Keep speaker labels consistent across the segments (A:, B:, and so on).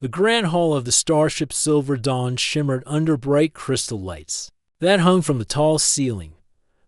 A: The grand hall of the starship Silver Dawn shimmered under bright crystal lights that hung from the tall ceiling.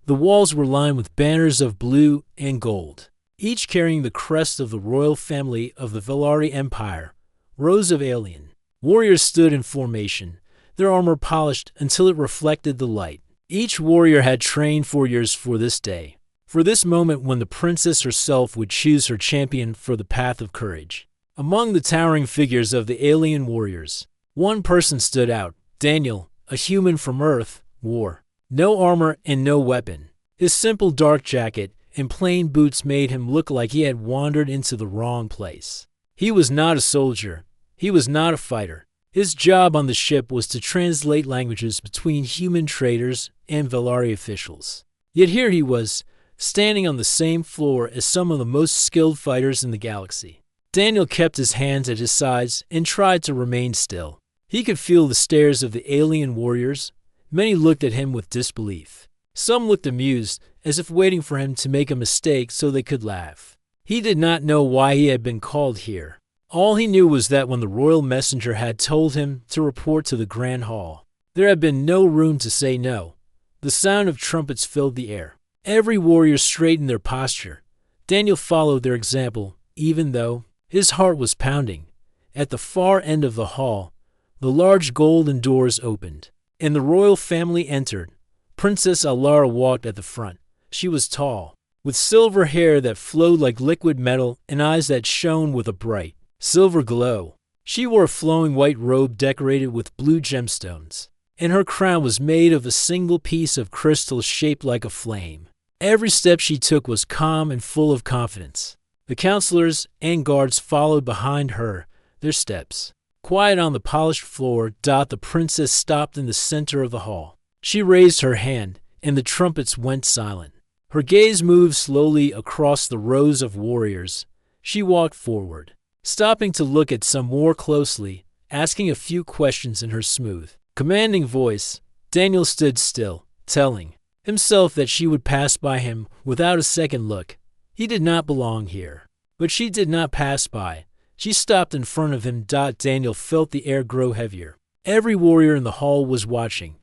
A: The walls were lined with banners of blue and gold, each carrying the crest of the royal family of the Velari Empire. Rows of alien warriors stood in formation, their armor polished until it reflected the light. Each warrior had trained for years for this day, for this moment when the princess herself would choose her champion for the path of courage. Among the towering figures of the alien warriors, one person stood out. Daniel, a human from Earth, wore no armor and no weapon. His simple dark jacket and plain boots made him look like he had wandered into the wrong place. He was not a soldier. He was not a fighter. His job on the ship was to translate languages between human traders and Velari officials. Yet here he was, standing on the same floor as some of the most skilled fighters in the galaxy. Daniel kept his hands at his sides and tried to remain still. He could feel the stares of the alien warriors. Many looked at him with disbelief. Some looked amused, as if waiting for him to make a mistake so they could laugh. He did not know why he had been called here. All he knew was that when the royal messenger had told him to report to the Grand Hall, there had been no room to say no. The sound of trumpets filled the air. Every warrior straightened their posture. Daniel followed their example, even though his heart was pounding. At the far end of the hall, the large golden doors opened, and the royal family entered. Princess Alara walked at the front. She was tall, with silver hair that flowed like liquid metal and eyes that shone with a bright silver glow. She wore a flowing white robe decorated with blue gemstones, and her crown was made of a single piece of crystal shaped like a flame. Every step she took was calm and full of confidence. The counselors and guards followed behind her, their steps quiet on the polished floor. The princess stopped in the center of the hall. She raised her hand, and the trumpets went silent. Her gaze moved slowly across the rows of warriors. She walked forward, stopping to look at some more closely, asking a few questions in her smooth, commanding voice. Daniel stood still, telling himself that she would pass by him without a second look. He did not belong here. But she did not pass by. She stopped in front of him. Daniel felt the air grow heavier. Every warrior in the hall was watching.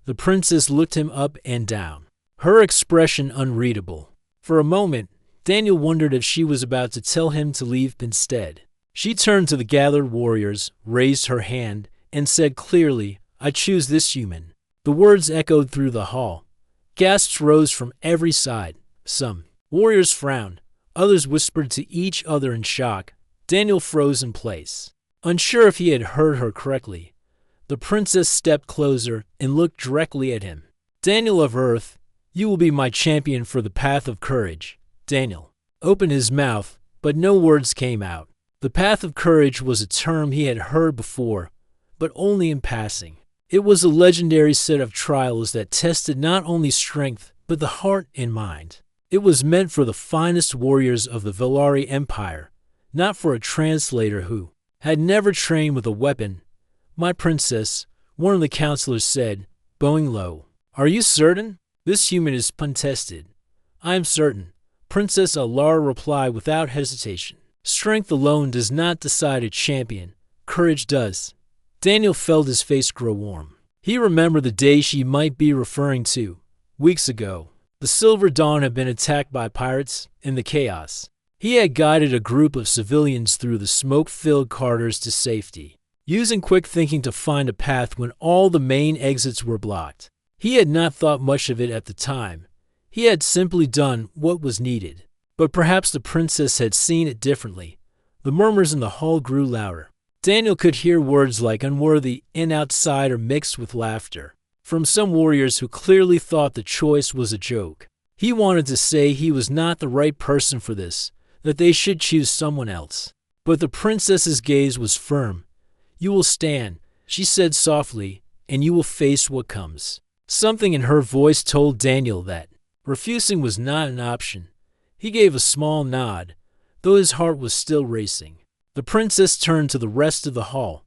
A: The princess looked him up and down, her expression unreadable. For a moment, Daniel wondered if she was about to tell him to leave. Instead, she turned to the gathered warriors, raised her hand, and said clearly, "I choose this human." The words echoed through the hall. Gasps rose from every side. Some warriors frowned. Others whispered to each other in shock. Daniel froze in place, unsure if he had heard her correctly. The princess stepped closer and looked directly at him. "Daniel of Earth, you will be my champion for the path of courage." Daniel opened his mouth, but no words came out. The path of courage was a term he had heard before, but only in passing. It was a legendary set of trials that tested not only strength, but the heart and mind. It was meant for the finest warriors of the Velari Empire, not for a translator who had never trained with a weapon. "My princess," one of the counselors said, bowing low. "Are you certain? This human is untested." "I am certain," Princess Alara replied without hesitation. "Strength alone does not decide a champion. Courage does." Daniel felt his face grow warm. He remembered the day she might be referring to. Weeks ago, the Silver Dawn had been attacked by pirates in the chaos. He had guided a group of civilians through the smoke-filled corridors to safety, using quick thinking to find a path when all the main exits were blocked. He had not thought much of it at the time. He had simply done what was needed. But perhaps the princess had seen it differently. The murmurs in the hall grew louder. Daniel could hear words like unworthy and outsider mixed with laughter from some warriors who clearly thought the choice was a joke. He wanted to say he was not the right person for this, that they should choose someone else. But the princess's gaze was firm. "You will stand," she said softly, "and you will face what comes." Something in her voice told Daniel that refusing was not an option. He gave a small nod, though his heart was still racing. The princess turned to the rest of the hall.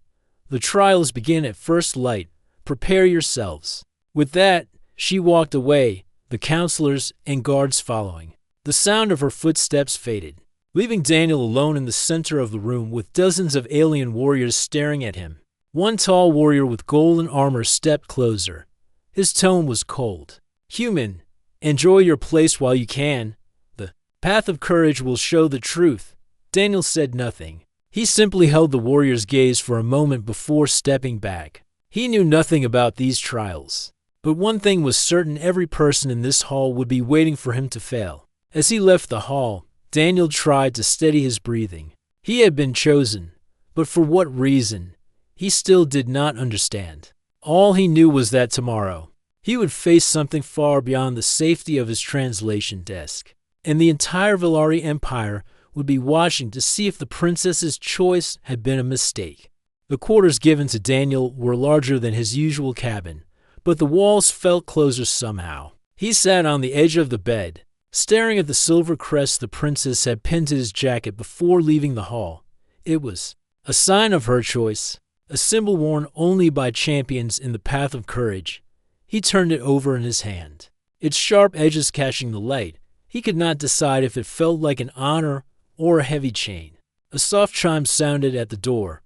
A: "The trials begin at first light. Prepare yourselves." With that, she walked away, the counselors and guards following. The sound of her footsteps faded. leaving Daniel alone in the center of the room with dozens of alien warriors staring at him. One tall warrior with golden armor stepped closer. His tone was cold. "Human, enjoy your place while you can. The path of courage will show the truth." Daniel said nothing. He simply held the warrior's gaze for a moment before stepping back. He knew nothing about these trials. But one thing was certain: every person in this hall would be waiting for him to fail. As he left the hall, Daniel tried to steady his breathing. He had been chosen, but for what reason? He still did not understand. All he knew was that tomorrow, he would face something far beyond the safety of his translation desk. And the entire Villari Empire would be watching to see if the princess's choice had been a mistake. The quarters given to Daniel were larger than his usual cabin, but the walls felt closer somehow. He sat on the edge of the bed, staring at the silver crest the princess had pinned to his jacket before leaving the hall. It was a sign of her choice, a symbol worn only by champions in the path of courage. He turned it over in his hand, its sharp edges catching the light. He could not decide if it felt like an honor or a heavy chain. A soft chime sounded at the door.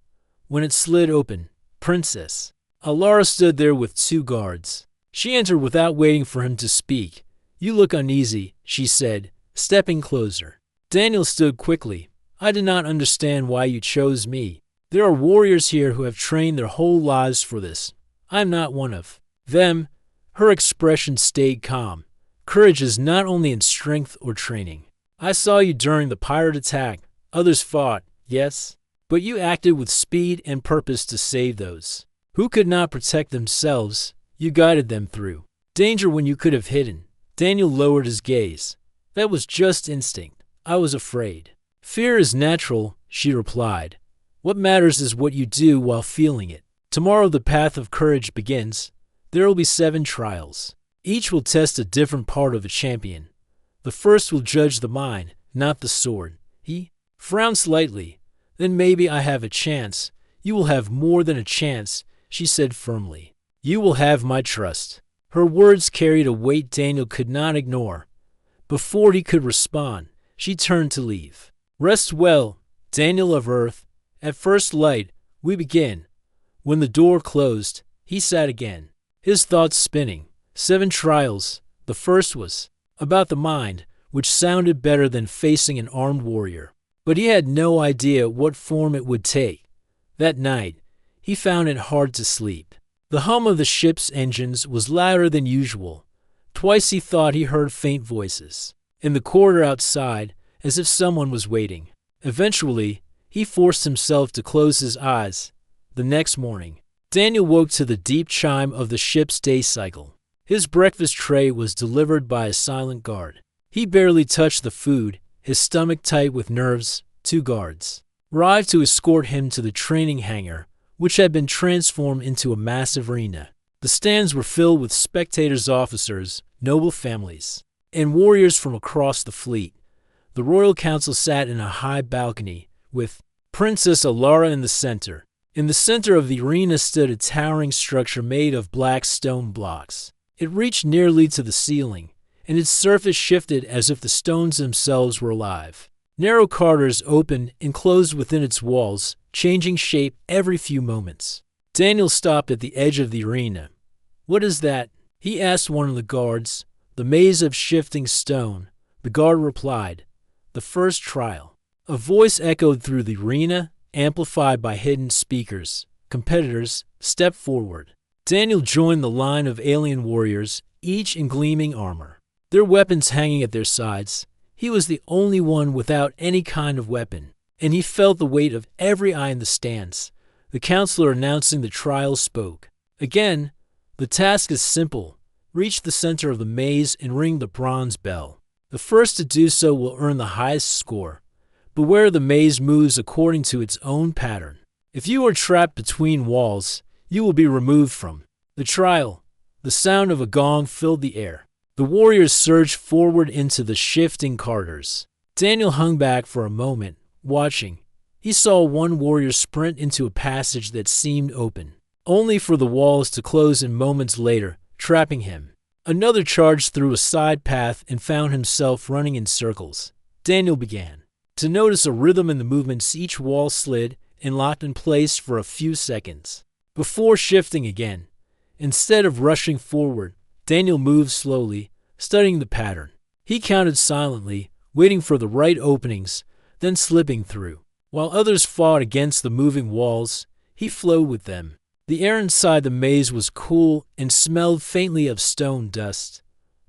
A: When it slid open, Princess Alara stood there with 2 guards. She entered without waiting for him to speak. "You look uneasy," she said, stepping closer. Daniel stood quickly. "I do not understand why you chose me. There are warriors here who have trained their whole lives for this. I am not one of them." Her expression stayed calm. "Courage is not only in strength or training. I saw you during the pirate attack. Others fought, yes, but you acted with speed and purpose to save those who could not protect themselves. You guided them through danger when you could have hidden." Daniel lowered his gaze. "That was just instinct. I was afraid." "Fear is natural," she replied. "What matters is what you do while feeling it. Tomorrow the path of courage begins. There will be 7 trials. Each will test a different part of a champion. The first will judge the mind, not the sword." He frowned slightly. "Then maybe I have a chance." "You will have more than a chance," she said firmly. "You will have my trust." Her words carried a weight Daniel could not ignore. Before he could respond, she turned to leave. "Rest well, Daniel of Earth. At first light, we begin." When the door closed, he sat again, his thoughts spinning. 7 trials. The first was about the mind, which sounded better than facing an armed warrior. But he had no idea what form it would take. That night, he found it hard to sleep. The hum of the ship's engines was louder than usual. Twice he thought he heard faint voices in the corridor outside, as if someone was waiting. Eventually, he forced himself to close his eyes. The next morning, Daniel woke to the deep chime of the ship's day cycle. His breakfast tray was delivered by a silent guard. He barely touched the food, his stomach tight with nerves. 2 guards arrived to escort him to the training hangar, which had been transformed into a massive arena. The stands were filled with spectators, officers, noble families, and warriors from across the fleet. The royal council sat in a high balcony, with Princess Alara in the center. In the center of the arena stood a towering structure made of black stone blocks. It reached nearly to the ceiling, and its surface shifted as if the stones themselves were alive. Narrow corridors opened and closed within its walls, changing shape every few moments. Daniel stopped at the edge of the arena. "What is that?" he asked one of the guards. "The maze of shifting stone," the guard replied. "The first trial." A voice echoed through the arena, amplified by hidden speakers. Competitors, step forward. Daniel joined the line of alien warriors, each in gleaming armor, their weapons hanging at their sides. He was the only one without any kind of weapon, and he felt the weight of every eye in the stands. The counselor announcing the trial spoke. "Again, the task is simple. Reach the center of the maze and ring the bronze bell. The first to do so will earn the highest score. Beware, the maze moves according to its own pattern. If you are trapped between walls, you will be removed from the trial." The sound of a gong filled the air. The warriors surged forward into the shifting corridors. Daniel hung back for a moment, watching. He saw one warrior sprint into a passage that seemed open, only for the walls to close in moments later, trapping him. Another charged through a side path and found himself running in circles. Daniel began to notice a rhythm in the movements. Each wall slid and locked in place for a few seconds before shifting again. Instead of rushing forward, Daniel moved slowly, studying the pattern. He counted silently, waiting for the right openings, then slipping through. While others fought against the moving walls, he flowed with them. The air inside the maze was cool and smelled faintly of stone dust.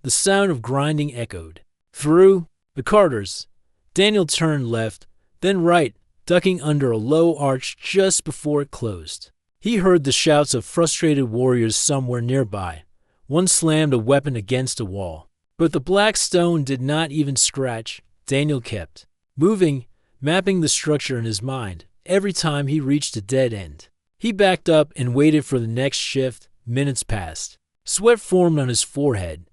A: The sound of grinding echoed through the corridors. Daniel turned left, then right, ducking under a low arch just before it closed. He heard the shouts of frustrated warriors somewhere nearby. One slammed a weapon against a wall. But the black stone did not even scratch. Daniel kept moving, mapping the structure in his mind. Every time he reached a dead end, he backed up and waited for the next shift. Minutes passed. Sweat formed on his forehead.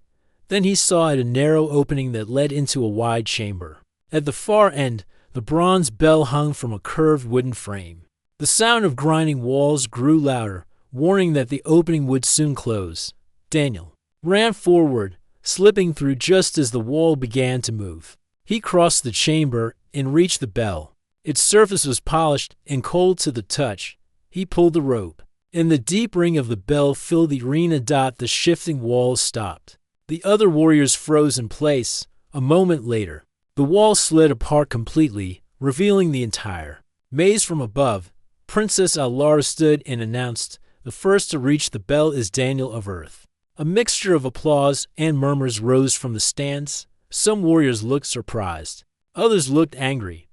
A: Then he saw a narrow opening that led into a wide chamber. At the far end, the bronze bell hung from a curved wooden frame. The sound of grinding walls grew louder, warning that the opening would soon close. Daniel ran forward, slipping through just as the wall began to move. He crossed the chamber and reached the bell. Its surface was polished and cold to the touch. He pulled the rope, and the deep ring of the bell filled the arena. The shifting walls stopped. The other warriors froze in place. A moment later, the wall slid apart completely, revealing the entire maze from above. Princess Alara stood and announced, "The first to reach the bell is Daniel of Earth." A mixture of applause and murmurs rose from the stands. Some warriors looked surprised. Others looked angry.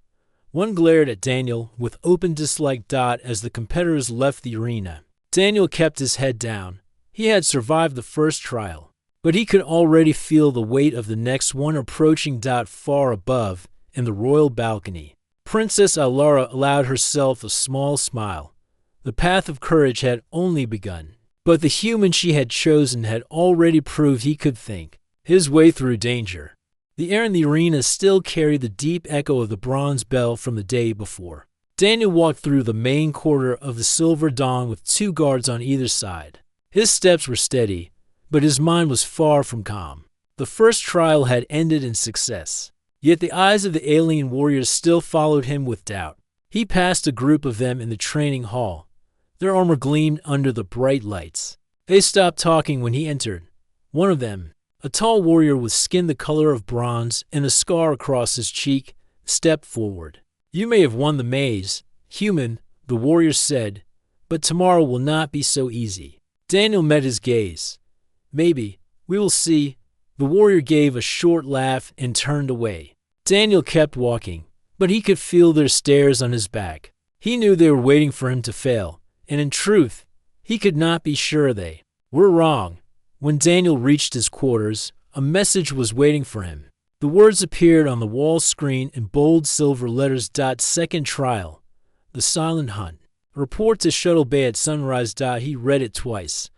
A: One glared at Daniel with open dislike. As the competitors left the arena, Daniel kept his head down. He had survived the first trial, but he could already feel the weight of the next one approaching. Far above, in the royal balcony, Princess Alara allowed herself a small smile. The path of courage had only begun. But the human she had chosen had already proved he could think his way through danger. The air in the arena still carried the deep echo of the bronze bell from the day before. Daniel walked through the main corridor of the Silver Dawn with 2 guards on either side. His steps were steady, but his mind was far from calm. The first trial had ended in success, yet the eyes of the alien warriors still followed him with doubt. He passed a group of them in the training hall. Their armor gleamed under the bright lights. They stopped talking when he entered. One of them, a tall warrior with skin the color of bronze and a scar across his cheek, stepped forward. "You may have won the maze, human," the warrior said, "but tomorrow will not be so easy." Daniel met his gaze. "Maybe. We will see." The warrior gave a short laugh and turned away. Daniel kept walking, but he could feel their stares on his back. He knew they were waiting for him to fail. And in truth, he could not be sure they were wrong. When Daniel reached his quarters, a message was waiting for him. The words appeared on the wall screen in bold silver letters. Second trial. The silent hunt. Report to Shuttle Bay at sunrise. He read it twice.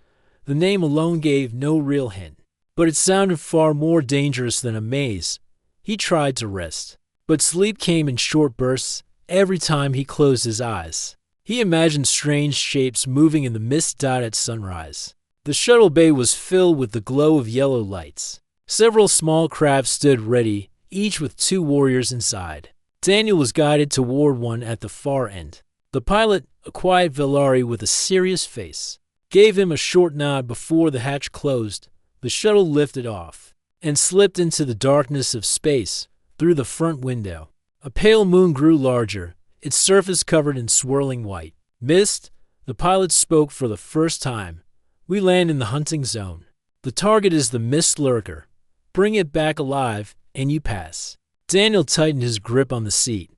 A: The name alone gave no real hint, but it sounded far more dangerous than a maze. He tried to rest, but sleep came in short bursts every time he closed his eyes. He imagined strange shapes moving in the mist. At sunrise, the shuttle bay was filled with the glow of yellow lights. Several small crafts stood ready, each with 2 warriors inside. Daniel was guided toward one at the far end. The pilot, a quiet Velari with a serious face, gave him a short nod before the hatch closed. The shuttle lifted off and slipped into the darkness of space through the front window. A pale moon grew larger, its surface covered in swirling white mist. The pilot spoke for the first time. "We land in the hunting zone. The target is the mist lurker. Bring it back alive, and you pass." Daniel tightened his grip on the seat.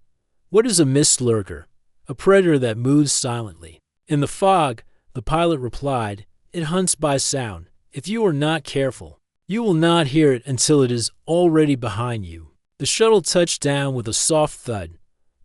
A: "What is a mist lurker?" "A predator that moves silently." "In the fog," the pilot replied, "it hunts by sound. If you are not careful, you will not hear it until it is already behind you." The shuttle touched down with a soft thud.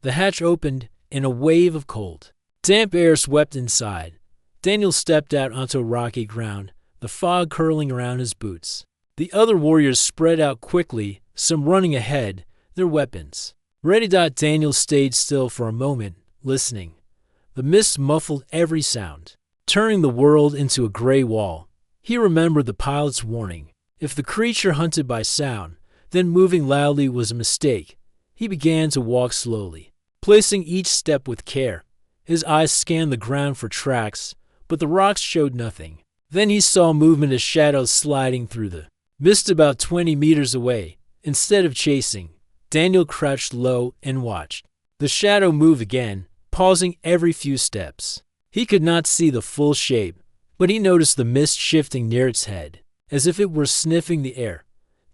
A: The hatch opened, and a wave of cold, damp air swept inside. Daniel stepped out onto rocky ground, the fog curling around his boots. The other warriors spread out quickly, some running ahead, their weapons ready. Daniel stayed still for a moment, listening. The mist muffled every sound, turning the world into a gray wall. He remembered the pilot's warning. If the creature hunted by sound, then moving loudly was a mistake. He began to walk slowly, placing each step with care. His eyes scanned the ground for tracks, but the rocks showed nothing. Then he saw movement as shadows sliding through the mist about 20 meters away. Instead of chasing, Daniel crouched low and watched. The shadow moved again, pausing every few steps. He could not see the full shape, but he noticed the mist shifting near its head, as if it were sniffing the air.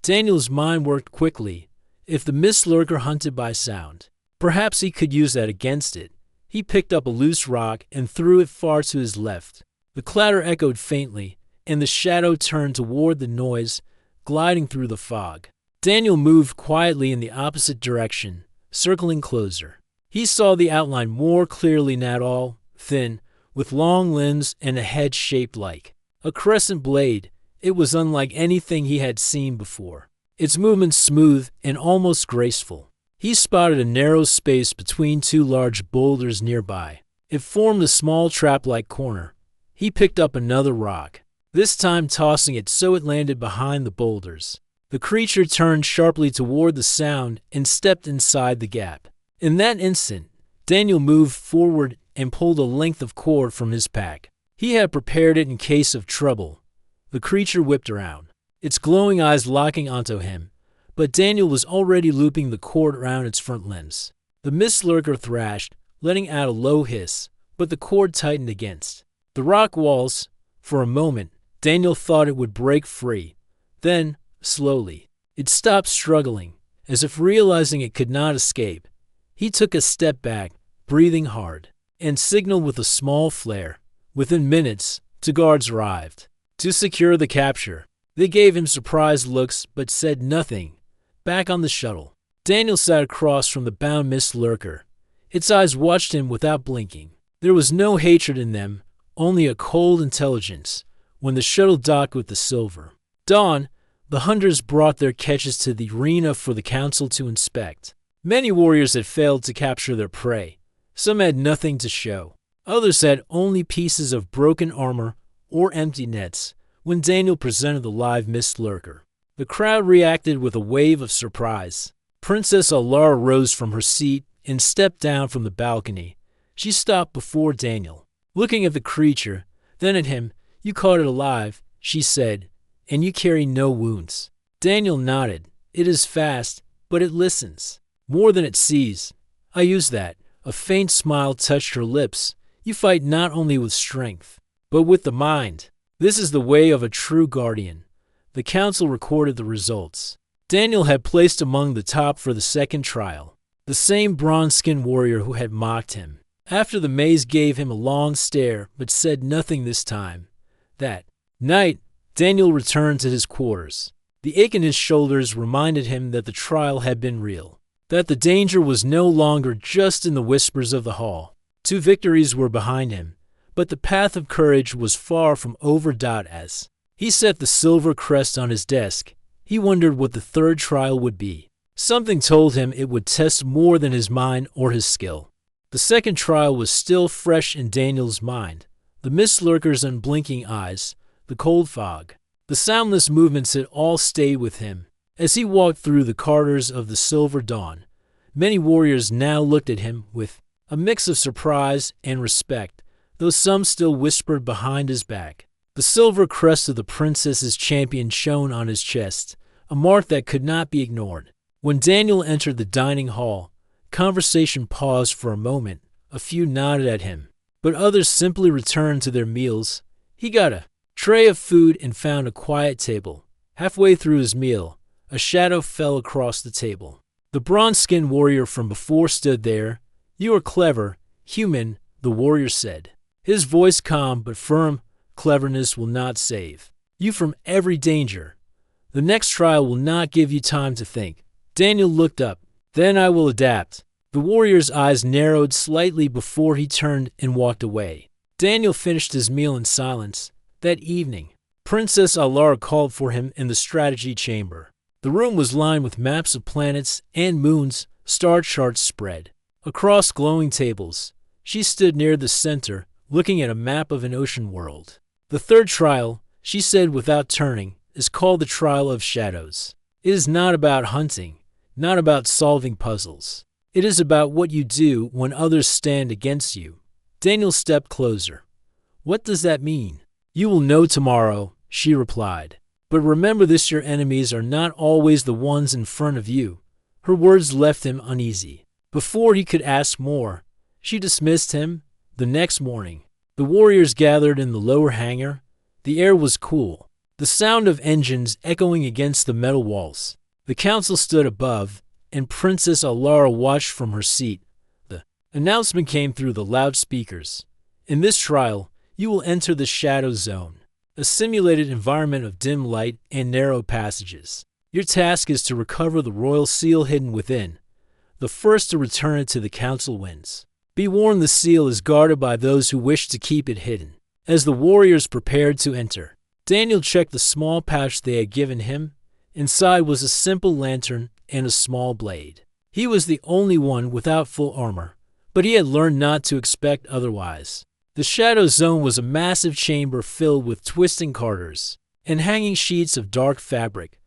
A: Daniel's mind worked quickly. If the mist lurker hunted by sound, perhaps he could use that against it. He picked up a loose rock and threw it far to his left. The clatter echoed faintly, and the shadow turned toward the noise, gliding through the fog. Daniel moved quietly in the opposite direction, circling closer. He saw the outline more clearly now, all thin, with long limbs and a head shaped like a crescent blade. It was unlike anything he had seen before, its movements smooth and almost graceful. He spotted a narrow space between two large boulders nearby. It formed a small trap-like corner. He picked up another rock, this time tossing it so it landed behind the boulders. The creature turned sharply toward the sound and stepped inside the gap. In that instant, Daniel moved forward and pulled a length of cord from his pack. He had prepared it in case of trouble. The creature whipped around, its glowing eyes locking onto him, but Daniel was already looping the cord around its front limbs. The mist lurker thrashed, letting out a low hiss, but the cord tightened against the rock walls. For a moment, Daniel thought it would break free. Then, slowly, it stopped struggling, as if realizing it could not escape. He took a step back, breathing hard, and signaled with a small flare. Within minutes, two guards arrived to secure the capture. They gave him surprised looks but said nothing. Back on the shuttle, Daniel sat across from the bound mist lurker. Its eyes watched him without blinking. There was no hatred in them, only a cold intelligence. When the shuttle docked with the silver dawn, the hunters brought their catches to the arena for the council to inspect. Many warriors had failed to capture their prey. Some had nothing to show. Others had only pieces of broken armor or empty nets. When Daniel presented the live mist lurker, the crowd reacted with a wave of surprise. Princess Alara rose from her seat and stepped down from the balcony. She stopped before Daniel, looking at the creature, then at him. "You caught it alive," she said, "and you carry no wounds." Daniel nodded. "It is fast, but it listens more than it sees." "I use that." A faint smile touched her lips. "You fight not only with strength, but with the mind. This is the way of a true guardian." The council recorded the results. Daniel had placed among the top for the second trial, the same bronze-skinned warrior who had mocked him. After the maze gave him a long stare, but said nothing this time. That night, Daniel returned to his quarters. The ache in his shoulders reminded him that the trial had been real, that the danger was no longer just in the whispers of the hall. 2 victories were behind him, but the path of courage was far from over. As he set the silver crest on his desk, he wondered what the third trial would be. Something told him it would test more than his mind or his skill. The second trial was still fresh in Daniel's mind. The mist lurker's unblinking eyes, the cold fog, the soundless movements had all stayed with him. As he walked through the corridors of the Silver Dawn, many warriors now looked at him with a mix of surprise and respect, though some still whispered behind his back. The silver crest of the princess's champion shone on his chest, a mark that could not be ignored. When Daniel entered the dining hall, conversation paused for a moment. A few nodded at him, but others simply returned to their meals. He got a tray of food and found a quiet table. Halfway through his meal, a shadow fell across the table. The bronze-skinned warrior from before stood there. "You are clever, human," the warrior said, his voice calm but firm. "Cleverness will not save you from every danger. The next trial will not give you time to think." Daniel looked up. "Then I will adapt." The warrior's eyes narrowed slightly before he turned and walked away. Daniel finished his meal in silence. That evening, Princess Alara called for him in the strategy chamber. The room was lined with maps of planets and moons, star charts spread across glowing tables. She stood near the center, looking at a map of an ocean world. "The third trial," she said without turning, "is called the Trial of Shadows. It is not about hunting. not about solving puzzles. It is about what you do when others stand against you. Daniel stepped closer. What does that mean? You will know tomorrow, she replied. But remember this, your enemies are not always the ones in front of you. Her words left him uneasy. Before he could ask more, she dismissed him. The next morning, the warriors gathered in the lower hangar. The air was cool, the sound of engines echoing against the metal walls. The council stood above, and Princess Alara watched from her seat. The announcement came through the loudspeakers. In this trial, you will enter the Shadow Zone, a simulated environment of dim light and narrow passages. Your task is to recover the royal seal hidden within. The first to return it to the council wins. Be warned, the seal is guarded by those who wish to keep it hidden. As the warriors prepared to enter, Daniel checked the small pouch they had given him. Inside was a simple lantern and a small blade. He was the only one without full armor, but he had learned not to expect otherwise. The Shadow Zone was a massive chamber filled with twisting corridors and hanging sheets of dark fabric.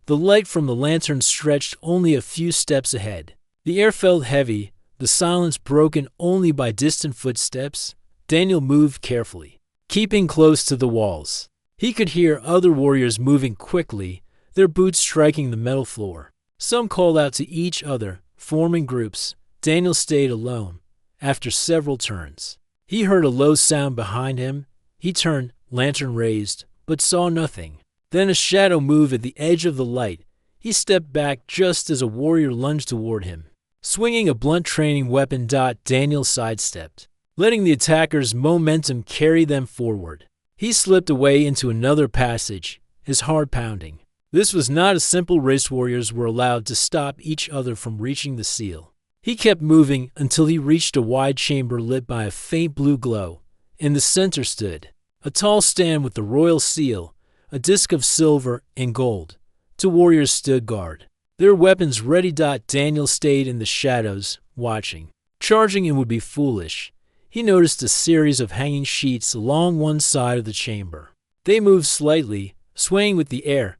A: The light from the lantern stretched only a few steps ahead. The air felt heavy, the silence broken only by distant footsteps. Daniel moved carefully, keeping close to the walls. He could hear other warriors moving quickly, their boots striking the metal floor. Some called out to each other, forming groups. Daniel stayed alone. After several turns, he heard a low sound behind him. He turned, lantern raised, but saw nothing. Then a shadow moved at the edge of the light. He stepped back just as a warrior lunged toward him. Swinging a blunt training weapon, Daniel sidestepped, letting the attacker's momentum carry them forward. He slipped away into another passage, his heart pounding. This was not a simple race. Warriors were allowed to stop each other from reaching the seal. He kept moving until he reached a wide chamber lit by a faint blue glow. In the center stood a tall stand with the royal seal, a disc of silver and gold. Two warriors stood guard, their weapons ready. Daniel stayed in the shadows, watching. Charging in would be foolish. He noticed a series of hanging sheets along one side of the chamber. They moved slightly, swaying with the air.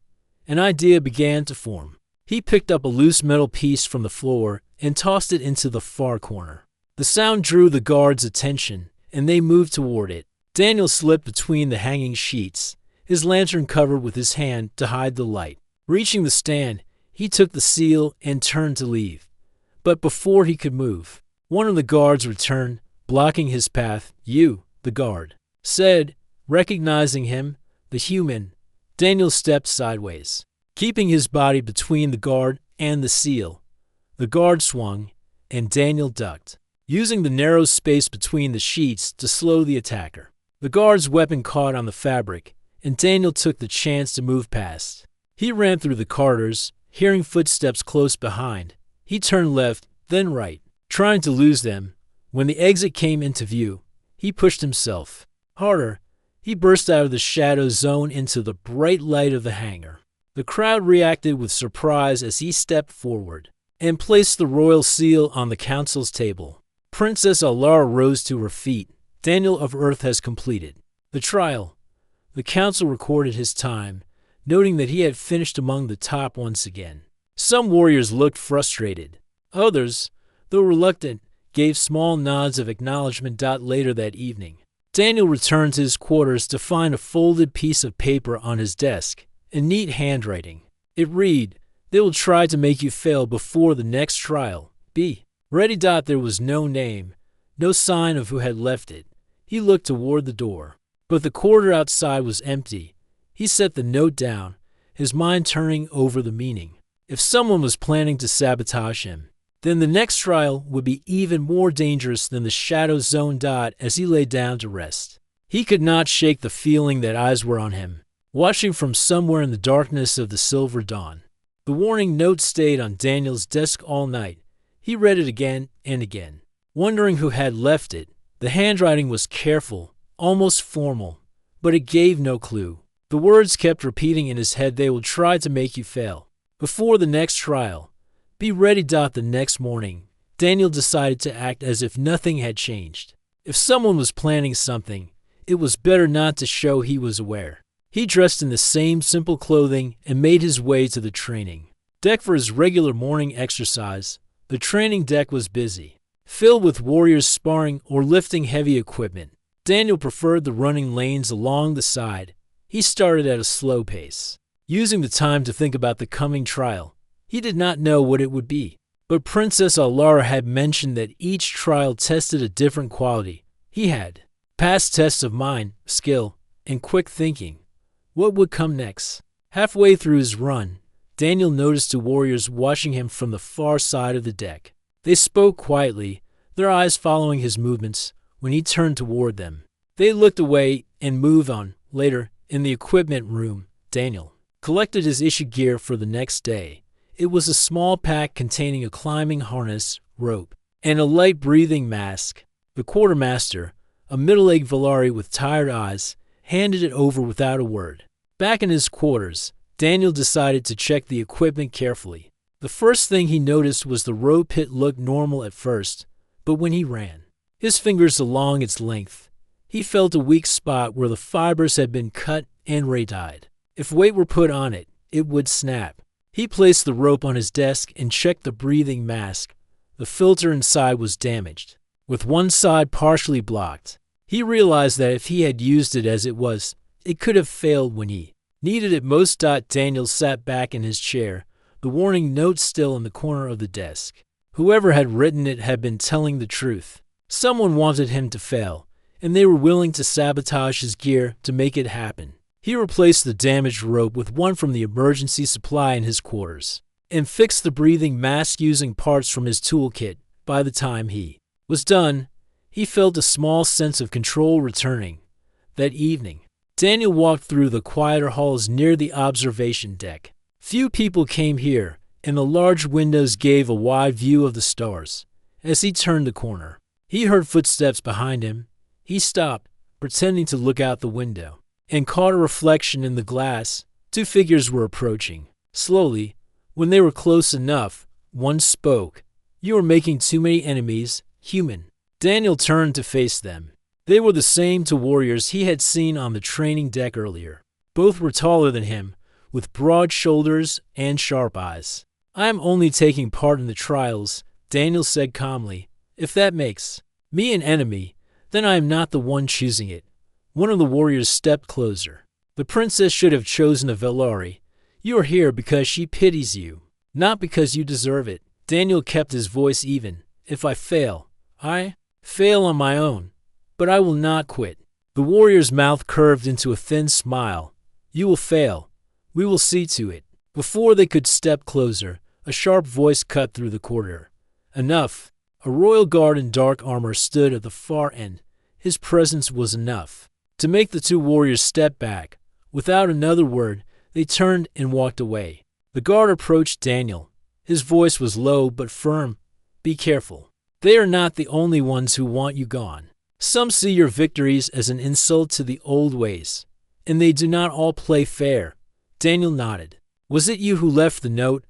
A: An idea began to form. He picked up a loose metal piece from the floor and tossed it into the far corner. The sound drew the guards' attention, and they moved toward it. Daniel slipped between the hanging sheets, his lantern covered with his hand to hide the light. Reaching the stand, he took the seal and turned to leave. But before he could move, one of the guards returned, blocking his path. "You," the guard said, recognizing him, the human. Daniel stepped sideways, keeping his body between the guard and the seal. The guard swung, and Daniel ducked, using the narrow space between the sheets to slow the attacker. The guard's weapon caught on the fabric, and Daniel took the chance to move past. He ran through the corridors, hearing footsteps close behind. He turned left, then right, trying to lose them. When the exit came into view, he pushed himself harder. He burst out of the shadow zone into the bright light of the hangar. The crowd reacted with surprise as he stepped forward and placed the royal seal on the council's table. Princess Alara rose to her feet. Daniel of Earth has completed the trial. The council recorded his time, noting that he had finished among the top once again. Some warriors looked frustrated. Others, though reluctant, gave small nods of acknowledgement. Later that evening, Daniel returned to his quarters to find a folded piece of paper on his desk, in neat handwriting. It read, "They will try to make you fail before the next trial. Be ready." There was no name, no sign of who had left it. He looked toward the door, but the corridor outside was empty. He set the note down, his mind turning over the meaning. If someone was planning to sabotage him, then the next trial would be even more dangerous than the Shadow Zone. As he lay down to rest, he could not shake the feeling that eyes were on him, watching from somewhere in the darkness of the silver dawn. The warning note stayed on Daniel's desk all night. He read it again and again, wondering who had left it. The handwriting was careful, almost formal, but it gave no clue. The words kept repeating in his head, "They will try to make you fail before the next trial. Be ready." The next morning, Daniel decided to act as if nothing had changed. If someone was planning something, it was better not to show he was aware. He dressed in the same simple clothing and made his way to the training. deck for his regular morning exercise. The training deck was busy, filled with warriors sparring or lifting heavy equipment. Daniel preferred the running lanes along the side. He started at a slow pace, using the time to think about the coming trial. He did not know what it would be, but Princess Alara had mentioned that each trial tested a different quality. He had passed tests of mind, skill, and quick thinking. What would come next? Halfway through his run, Daniel noticed two warriors watching him from the far side of the deck. They spoke quietly, their eyes following his movements when he turned toward them. They looked away and moved on. Later, in the equipment room, Daniel collected his issue gear for the next day. It was a small pack containing a climbing harness, rope, and a light breathing mask. The quartermaster, a middle-aged Valari with tired eyes, handed it over without a word. Back in his quarters, Daniel decided to check the equipment carefully. The first thing he noticed was the rope pit looked normal at first, but when he ran his fingers along its length, he felt a weak spot where the fibers had been cut and ray-dyed. If weight were put on it, it would snap. He placed the rope on his desk and checked the breathing mask. The filter inside was damaged, with one side partially blocked. He realized that if he had used it as it was, it could have failed when he needed it most. Daniel sat back in his chair, the warning note still in the corner of the desk. Whoever had written it had been telling the truth. Someone wanted him to fail, and they were willing to sabotage his gear to make it happen. He replaced the damaged rope with one from the emergency supply in his quarters, and fixed the breathing mask using parts from his toolkit. By the time he was done, he felt a small sense of control returning. That evening, Daniel walked through the quieter halls near the observation deck. Few people came here, and the large windows gave a wide view of the stars. As he turned the corner, he heard footsteps behind him. He stopped, pretending to look out the window, and caught a reflection in the glass. Two figures were approaching. Slowly, when they were close enough, one spoke. "You are making too many enemies, human." Daniel turned to face them. They were the same two warriors he had seen on the training deck earlier. Both were taller than him, with broad shoulders and sharp eyes. "I am only taking part in the trials," Daniel said calmly. "If that makes me an enemy, then I am not the one choosing it." One of the warriors stepped closer. "The princess should have chosen a Valari. You are here because she pities you, not because you deserve it." Daniel kept his voice even. "If I fail, I fail on my own, but I will not quit." The warrior's mouth curved into a thin smile. "You will fail. We will see to it." Before they could step closer, a sharp voice cut through the corridor. "Enough." A royal guard in dark armor stood at the far end. His presence was enough to make the two warriors step back. Without another word, they turned and walked away. The guard approached Daniel. His voice was low but firm. "Be careful. They are not the only ones who want you gone. Some see your victories as an insult to the old ways, and they do not all play fair." Daniel nodded. "Was it you who left the note?"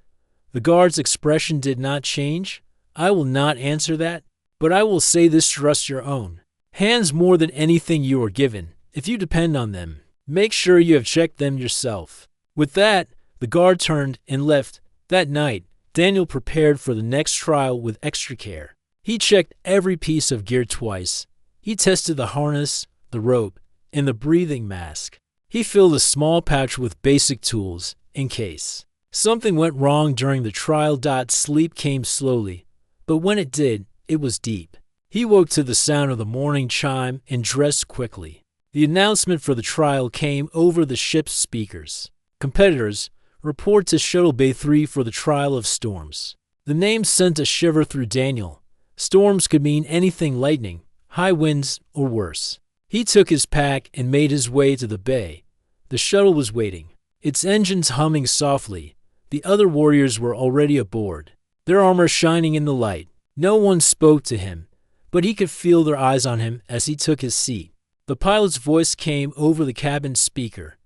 A: The guard's expression did not change. "I will not answer that, but I will say this: trust your own hands more than anything you are given. If you depend on them, make sure you have checked them yourself." With that, the guard turned and left. That night, Daniel prepared for the next trial with extra care. He checked every piece of gear twice. He tested the harness, the rope, and the breathing mask. He filled a small pouch with basic tools, in case something went wrong during the trial. Sleep came slowly, but when it did, it was deep. He woke to the sound of the morning chime and dressed quickly. The announcement for the trial came over the ship's speakers. "Competitors, report to Shuttle Bay 3 for the trial of storms." The name sent a shiver through Daniel. Storms could mean anything: lightning, high winds, or worse. He took his pack and made his way to the bay. The shuttle was waiting, its engines humming softly. The other warriors were already aboard, their armor shining in the light. No one spoke to him, but he could feel their eyes on him as he took his seat. The pilot's voice came over the cabin speaker.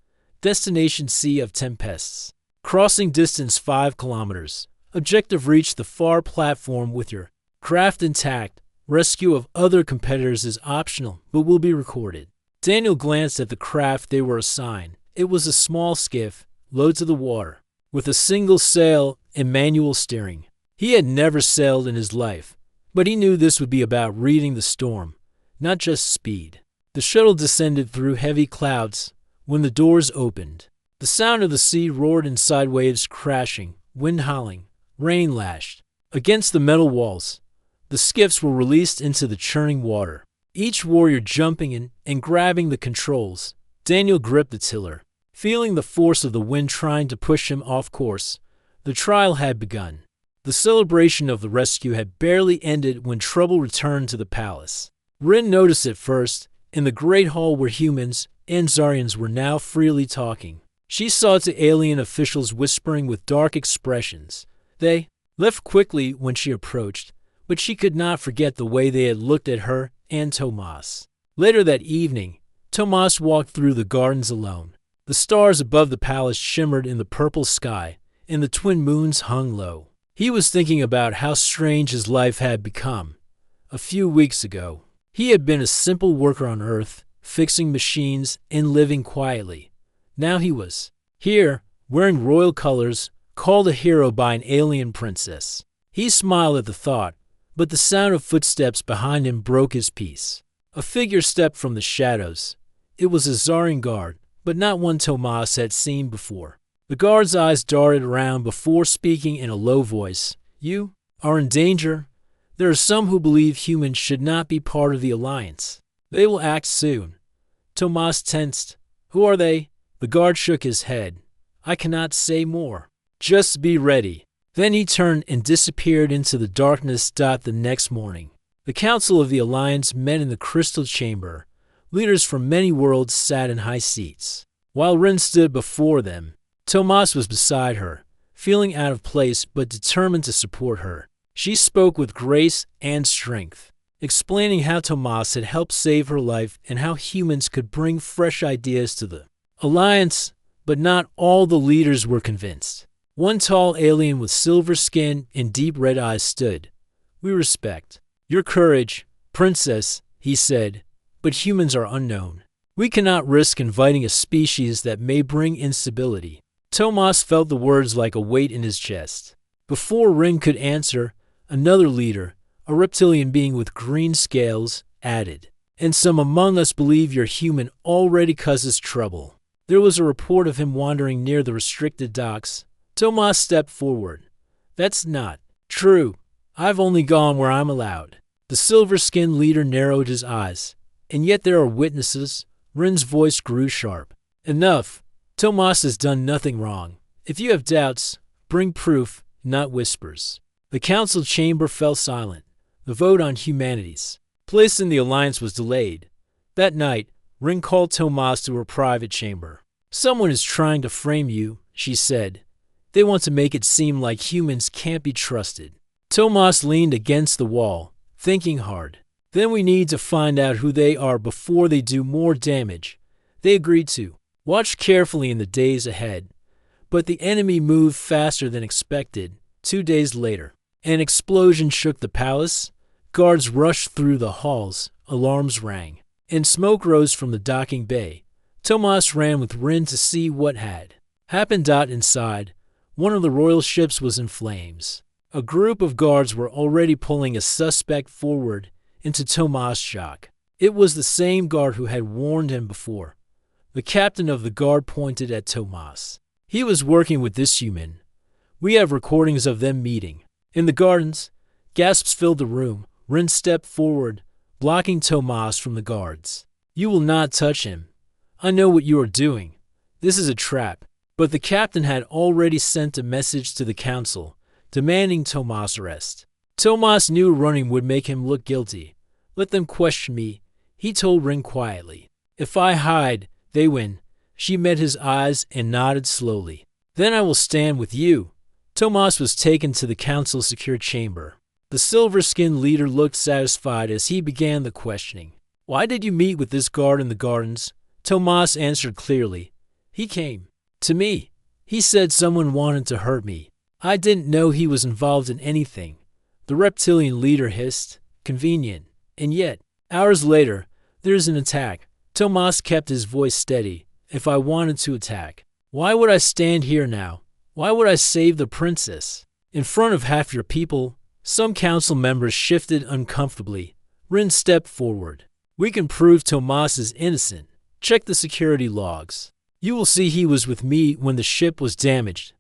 A: "Destination Sea of Tempests. Crossing distance 5 kilometers. Objective: reach the far platform with your craft intact. Rescue of other competitors is optional, but will be recorded." Daniel glanced at the craft they were assigned. It was a small skiff, low to the water, with a single sail and manual steering. He had never sailed in his life, but he knew this would be about reading the storm, not just speed. The shuttle descended through heavy clouds when the doors opened. The sound of the sea roared inside, waves crashing, wind howling, rain lashed against the metal walls. The skiffs were released into the churning water, each warrior jumping in and grabbing the controls. Daniel gripped the tiller, feeling the force of the wind trying to push him off course. The trial had begun. The celebration of the rescue had barely ended when trouble returned to the palace. Rin noticed it first, in the great hall where humans and Zarians were now freely talking. She saw two alien officials whispering with dark expressions. They left quickly when she approached, but she could not forget the way they had looked at her and Tomas. Later that evening, Tomas walked through the gardens alone. The stars above the palace shimmered in the purple sky, and the twin moons hung low. He was thinking about how strange his life had become. A few weeks ago, he had been a simple worker on Earth, fixing machines and living quietly. Now he was here, wearing royal colors, called a hero by an alien princess. He smiled at the thought, but the sound of footsteps behind him broke his peace. A figure stepped from the shadows. It was a Zarian guard, but not one Tomas had seen before. The guard's eyes darted around before speaking in a low voice. "You are in danger. There are some who believe humans should not be part of the Alliance. They will act soon." Tomas tensed. "Who are they?" The guard shook his head. "I cannot say more. Just be ready." Then he turned and disappeared into the darkness. The next morning, the Council of the Alliance met in the Crystal Chamber. Leaders from many worlds sat in high seats. While Rin stood before them, Tomas was beside her, feeling out of place but determined to support her. She spoke with grace and strength, explaining how Tomas had helped save her life and how humans could bring fresh ideas to the Alliance, but not all the leaders were convinced. One tall alien with silver skin and deep red eyes stood. "We respect your courage, Princess," he said, "but humans are unknown. We cannot risk inviting a species that may bring instability." Tomas felt the words like a weight in his chest. Before Rin could answer, another leader, a reptilian being with green scales, added, "And some among us believe your human already causes trouble." There was a report of him wandering near the restricted docks. Tomas stepped forward. "That's not true. I've only gone where I'm allowed." The silver-skinned leader narrowed his eyes. "And yet there are witnesses." Rin's voice grew sharp. "Enough. Tomas has done nothing wrong. If you have doubts, bring proof, not whispers." The council chamber fell silent. The vote on humanity's place in the Alliance was delayed. That night, Rin called Tomas to her private chamber. "Someone is trying to frame you," she said. "They want to make it seem like humans can't be trusted." Tomas leaned against the wall, thinking hard. "Then we need to find out who they are before they do more damage." They agreed to watch carefully in the days ahead. But the enemy moved faster than expected. 2 days later, an explosion shook the palace. Guards rushed through the halls, alarms rang, and smoke rose from the docking bay. Tomas ran with Rin to see what had happened. Inside, one of the royal ships was in flames. A group of guards were already pulling a suspect forward. Into Tomas' shock, it was the same guard who had warned him before. The captain of the guard pointed at Tomas. "He was working with this human. We have recordings of them meeting." In the gardens, gasps filled the room. Rin stepped forward, blocking Tomas from the guards. "You will not touch him. I know what you are doing. This is a trap." But the captain had already sent a message to the council, demanding Tomas' arrest. Tomas knew running would make him look guilty. "Let them question me," he told Rin quietly. "If I hide, they win." She met his eyes and nodded slowly. "Then I will stand with you." Tomas was taken to the council's secure chamber. The silver-skinned leader looked satisfied as he began the questioning. "Why did you meet with this guard in the gardens?" Tomas answered clearly. "He came to me. He said someone wanted to hurt me. I didn't know he was involved in anything." The reptilian leader hissed. "Convenient. And yet, hours later, there's an attack." Tomas kept his voice steady. "If I wanted to attack, why would I stand here now? Why would I save the princess?" In front of half your people, some council members shifted uncomfortably. Rin stepped forward. We can prove Tomas is innocent. Check the security logs. You will see he was with me when the ship was damaged.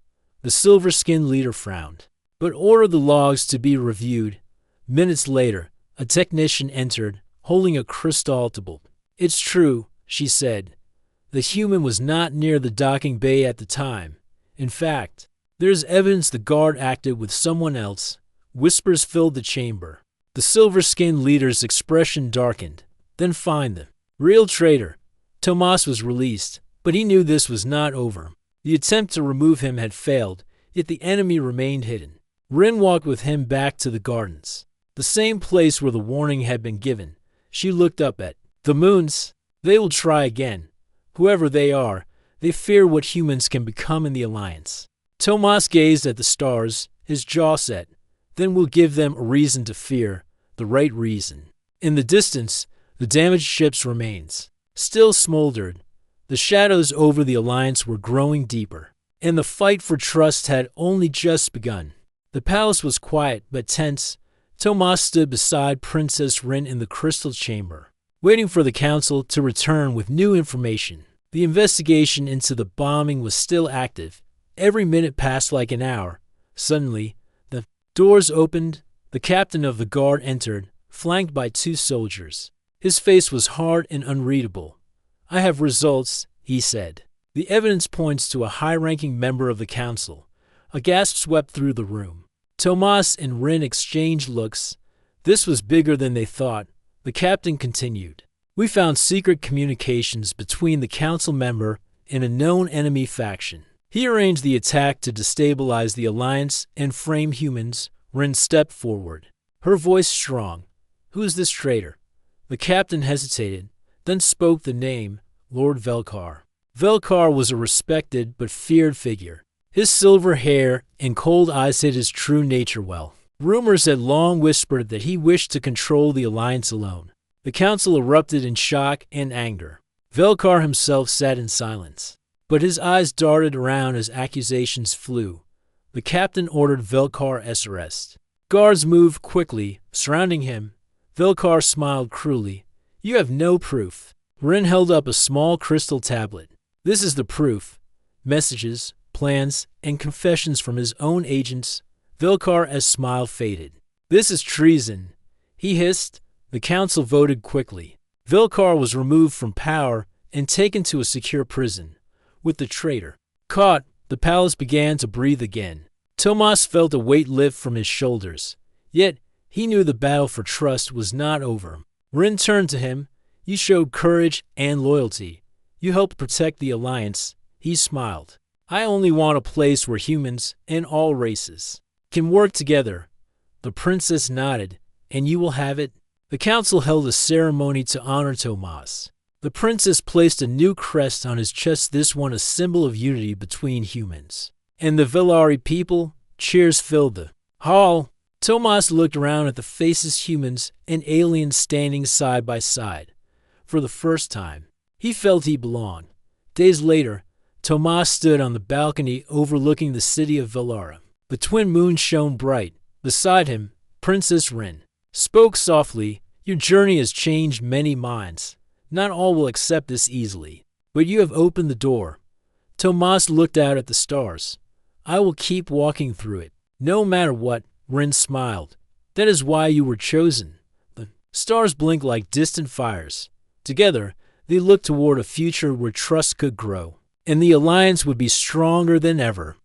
A: The silver-skinned leader frowned, but ordered the logs to be reviewed. Minutes later, a technician entered, holding a crystal table. It's true, she said. The human was not near the docking bay at the time. In fact, there's evidence the guard acted with someone else. Whispers filled the chamber. The silver-skinned leader's expression darkened. Then find them. Real traitor. Tomas was released, but he knew this was not over. The attempt to remove him had failed, yet the enemy remained hidden. Rin walked with him back to the gardens, the same place where the warning had been given. She looked up at the moons. They will try again. Whoever they are, they fear what humans can become in the Alliance. Tomas gazed at the stars, his jaw set. Then we'll give them a reason to fear, the right reason. In the distance, the damaged ship's remains still smoldered. The shadows over the Alliance were growing deeper, and the fight for trust had only just begun. The palace was quiet but tense. Tomas stood beside Princess Rin in the crystal chamber, waiting for the council to return with new information. The investigation into the bombing was still active. Every minute passed like an hour. Suddenly, the doors opened. The captain of the guard entered, flanked by 2 soldiers. His face was hard and unreadable. I have results, he said. The evidence points to a high-ranking member of the council. A gasp swept through the room. Tomas and Rin exchanged looks. This was bigger than they thought. The captain continued. We found secret communications between the council member and a known enemy faction. He arranged the attack to destabilize the Alliance and frame humans. Rin stepped forward, her voice strong. Who is this traitor? The captain hesitated, then spoke the name, Lord Velkar. Velkar was a respected but feared figure. His silver hair and cold eyes hid his true nature well. Rumors had long whispered that he wished to control the Alliance alone. The council erupted in shock and anger. Velkar himself sat in silence, but his eyes darted around as accusations flew. The captain ordered Velkar's arrest. Guards moved quickly, surrounding him. Velkar smiled cruelly. You have no proof. Rin held up a small crystal tablet. This is the proof. Messages, plans, and confessions from his own agents. Velkar's smile faded. This is treason, he hissed. The council voted quickly. Velkar was removed from power and taken to a secure prison. With the traitor caught, the palace began to breathe again. Tomas felt a weight lift from his shoulders. Yet, he knew the battle for trust was not over. Rin turned to him. You showed courage and loyalty. You helped protect the Alliance. He smiled. I only want a place where humans, and all races, can work together. The princess nodded. And you will have it? The council held a ceremony to honor Tomas. The princess placed a new crest on his chest, this one a symbol of unity between humans. And the Velari people, cheers filled the hall. Tomas looked around at the faces humans and aliens standing side by side. For the first time, he felt he belonged. Days later, Tomas stood on the balcony overlooking the city of Velara. The twin moons shone bright. Beside him, Princess Rin spoke softly. Your journey has changed many minds. Not all will accept this easily, but you have opened the door. Tomas looked out at the stars. I will keep walking through it, no matter what. Rin smiled. That is why you were chosen. The stars blinked like distant fires. Together, they looked toward a future where trust could grow, and the Alliance would be stronger than ever.